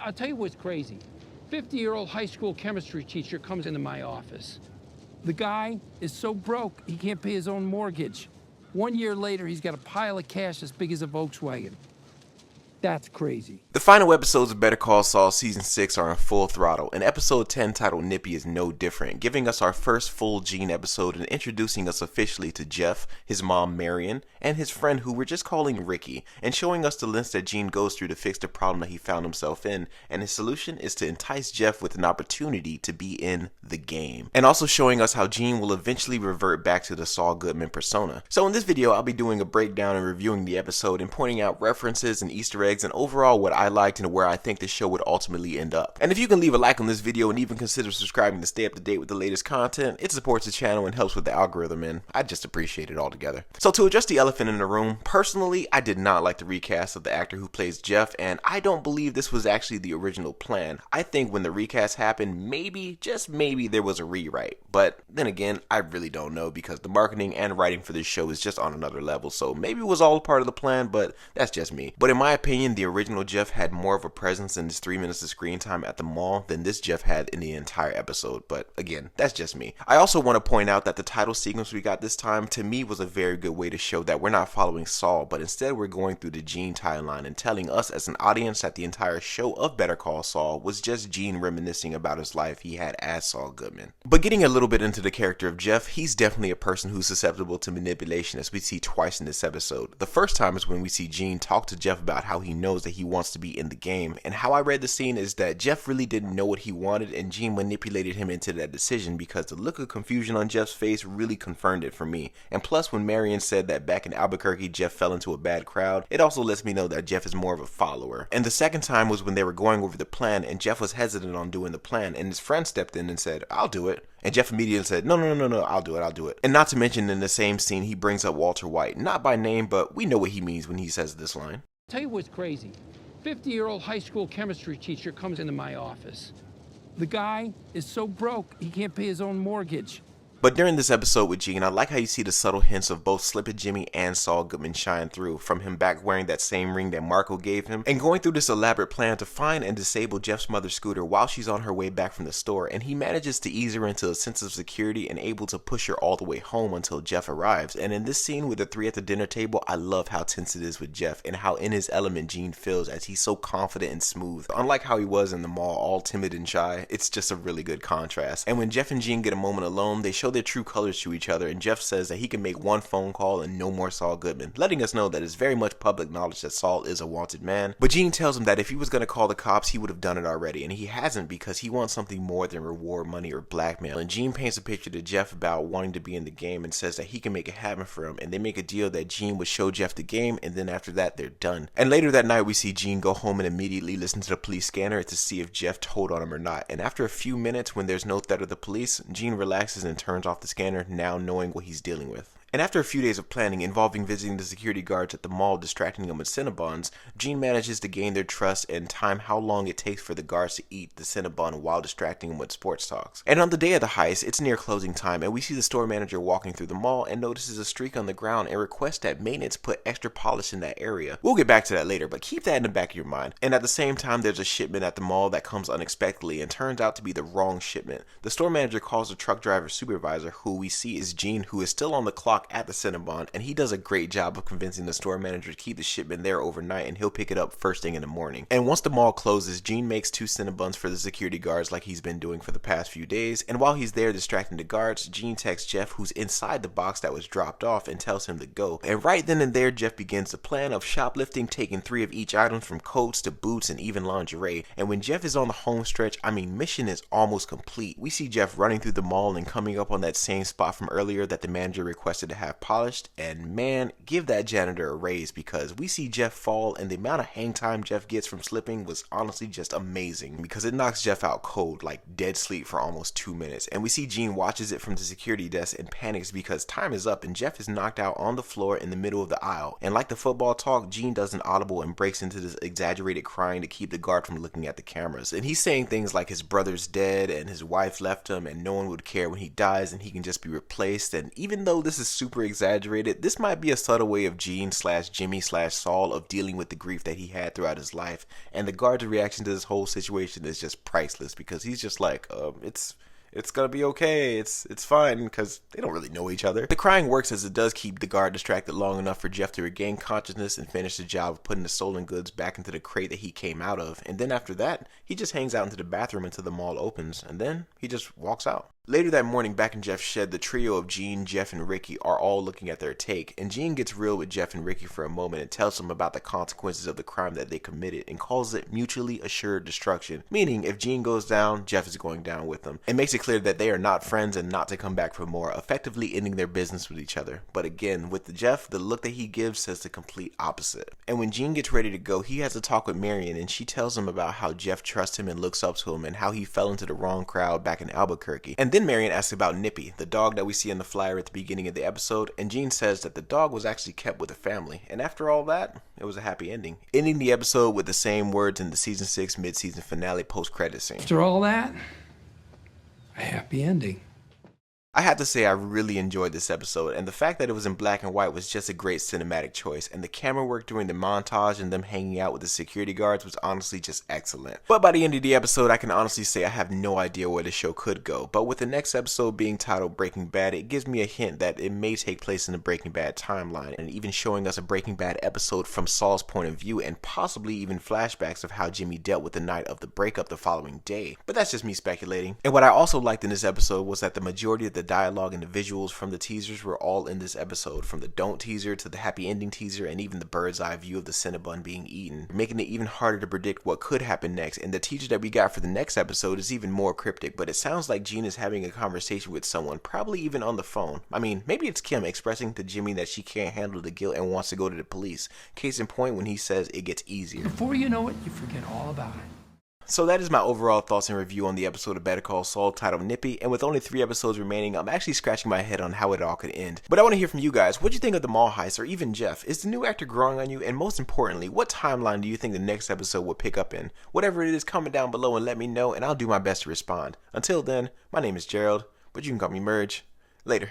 I'll tell you what's crazy. 50-year-old high school chemistry teacher comes into my office. The guy is so broke, he can't pay his own mortgage. 1 year later, he's got a pile of cash as big as a Volkswagen. That's crazy. The final episodes of Better Call Saul Season 6 are in full throttle, and Episode 10 titled Nippy is no different, giving us our first full Gene episode and introducing us officially to Jeff, his mom Marion, and his friend who we're just calling Ricky, and showing us the lengths that Gene goes through to fix the problem that he found himself in, and his solution is to entice Jeff with an opportunity to be in the game. And also showing us how Gene will eventually revert back to the Saul Goodman persona. So in this video, I'll be doing a breakdown and reviewing the episode and pointing out references and Easter eggs and overall what I liked and where I think the show would ultimately end up. And if you can leave a like on this video and even consider subscribing to stay up to date with the latest content, it supports the channel and helps with the algorithm, and I'd just appreciate it altogether. So to address the elephant in the room, personally, I did not like the recast of the actor who plays Jeff, and I don't believe this was actually the original plan. I think when the recast happened, maybe, just maybe, there was a rewrite. But then again, I really don't know because the marketing and writing for this show is just on another level, so maybe it was all part of the plan, but that's just me. But in my opinion, the original Jeff had more of a presence in his 3 minutes of screen time at the mall than this Jeff had in the entire episode, but again, that's just me. I also want to point out that the title sequence we got this time, to me, was a very good way to show that we're not following Saul, but instead we're going through the Gene timeline and telling us as an audience that the entire show of Better Call Saul was just Gene reminiscing about his life he had as Saul Goodman. But getting a little bit into the character of Jeff, he's definitely a person who's susceptible to manipulation, as we see twice in this episode. The first time is when we see Gene talk to Jeff about how he knows that he wants to be in the game, and how I read the scene is that Jeff really didn't know what he wanted and Gene manipulated him into that decision because the look of confusion on Jeff's face really confirmed it for me. And plus, when Marion said that back in Albuquerque Jeff fell into a bad crowd, it also lets me know that Jeff is more of a follower. And the second time was when they were going over the plan and Jeff was hesitant on doing the plan, and his friend stepped in and said, "I'll do it." And Jeff immediately said, no, I'll do it. And not to mention, in the same scene, he brings up Walter White, not by name, but we know what he means when he says this line. Tell you what's crazy. 50-year-old high school chemistry teacher comes into my office. The guy is so broke, he can't pay his own mortgage. But during this episode with Gene, I like how you see the subtle hints of both Slippin' Jimmy and Saul Goodman shine through, from him back wearing that same ring that Marco gave him, and going through this elaborate plan to find and disable Jeff's mother's scooter while she's on her way back from the store, and he manages to ease her into a sense of security and able to push her all the way home until Jeff arrives. And in this scene with the three at the dinner table, I love how tense it is with Jeff and how in his element Gene feels as he's so confident and smooth. Unlike how he was in the mall, all timid and shy, it's just a really good contrast. And when Jeff and Gene get a moment alone, they show their true colors to each other, and Jeff says that he can make one phone call and no more Saul Goodman, letting us know that it's very much public knowledge that Saul is a wanted man. But Gene tells him that if he was going to call the cops, he would have done it already, and he hasn't because he wants something more than reward money or blackmail. And Gene paints a picture to Jeff about wanting to be in the game and says that he can make it happen for him, and they make a deal that Gene would show Jeff the game, and then after that they're done. And later that night we see Gene go home and immediately listen to the police scanner to see if Jeff told on him or not, and after a few minutes when there's no threat of the police, Gene relaxes and turns off the scanner, now knowing what he's dealing with. And after a few days of planning involving visiting the security guards at the mall, distracting them with Cinnabons, Gene manages to gain their trust and time how long it takes for the guards to eat the Cinnabon while distracting them with sports talks. And on the day of the heist, it's near closing time, and we see the store manager walking through the mall and notices a streak on the ground and requests that maintenance put extra polish in that area. We'll get back to that later, but keep that in the back of your mind. And at the same time, there's a shipment at the mall that comes unexpectedly and turns out to be the wrong shipment. The store manager calls the truck driver supervisor, who we see is Gene, who is still on the clock at the Cinnabon, and he does a great job of convincing the store manager to keep the shipment there overnight, and he'll pick it up first thing in the morning. And once the mall closes, Gene makes 2 Cinnabons for the security guards like he's been doing for the past few days, and while he's there distracting the guards, Gene texts Jeff, who's inside the box that was dropped off, and tells him to go. And right then and there, Jeff begins the plan of shoplifting, taking 3 of each item from coats to boots and even lingerie. And when Jeff is on the home stretch, I mean, mission is almost complete. We see Jeff running through the mall and coming up on that same spot from earlier that the manager requested to have polished, and man, give that janitor a raise because we see Jeff fall, and the amount of hang time Jeff gets from slipping was honestly just amazing because it knocks Jeff out cold, like dead sleep for almost 2 minutes. And we see Gene watches it from the security desk and panics because time is up and Jeff is knocked out on the floor in the middle of the aisle. And like the football talk, Gene does an audible and breaks into this exaggerated crying to keep the guard from looking at the cameras. And he's saying things like his brother's dead and his wife left him and no one would care when he dies and he can just be replaced. And even though this is super exaggerated, this might be a subtle way of Gene/Jimmy/Saul of dealing with the grief that he had throughout his life, and the guard's reaction to this whole situation is just priceless because he's just like, it's gonna be okay, it's fine, because they don't really know each other. The crying works as it does keep the guard distracted long enough for Jeff to regain consciousness and finish the job of putting the stolen goods back into the crate that he came out of, and then after that, he just hangs out into the bathroom until the mall opens, and then he just walks out. Later that morning, back in Jeff's shed, the trio of Gene, Jeff, and Ricky are all looking at their take, and Gene gets real with Jeff and Ricky for a moment and tells them about the consequences of the crime that they committed and calls it mutually assured destruction, meaning if Gene goes down, Jeff is going down with them, and makes it clear that they are not friends and not to come back for more, effectively ending their business with each other. But again, with the Jeff, the look that he gives says the complete opposite. And when Gene gets ready to go, he has a talk with Marion, and she tells him about how Jeff trusts him and looks up to him and how he fell into the wrong crowd back in Albuquerque. And then Marion asks about Nippy, the dog that we see in the flyer at the beginning of the episode, and Gene says that the dog was actually kept with the family, and after all that, it was a happy ending. Ending the episode with the same words in the season 6 mid-season finale post-credit scene. After all that, a happy ending. I have to say I really enjoyed this episode, and the fact that it was in black and white was just a great cinematic choice, and the camera work during the montage and them hanging out with the security guards was honestly just excellent. But by the end of the episode, I can honestly say I have no idea where the show could go, but with the next episode being titled Breaking Bad, it gives me a hint that it may take place in the Breaking Bad timeline, and even showing us a Breaking Bad episode from Saul's point of view, and possibly even flashbacks of how Jimmy dealt with the night of the breakup the following day. But that's just me speculating. And what I also liked in this episode was that the majority of the dialogue and the visuals from the teasers were all in this episode, from the don't teaser to the happy ending teaser and even the bird's eye view of the Cinnabon being eaten, making it even harder to predict what could happen next. And the teaser that we got for the next episode is even more cryptic, but it sounds like Gene is having a conversation with someone, probably even on the phone. I mean, maybe it's Kim expressing to Jimmy that she can't handle the guilt and wants to go to the police. Case in point when he says it gets easier. Before you know it, you forget all about it. So that is my overall thoughts and review on the episode of Better Call Saul titled Nippy, and with only 3 episodes remaining, I'm actually scratching my head on how it all could end. But I want to hear from you guys. What do you think of the mall heist, or even Jeff? Is the new actor growing on you? And most importantly, what timeline do you think the next episode will pick up in? Whatever it is, comment down below and let me know, and I'll do my best to respond. Until then, my name is Gerald, but you can call me Merge. Later.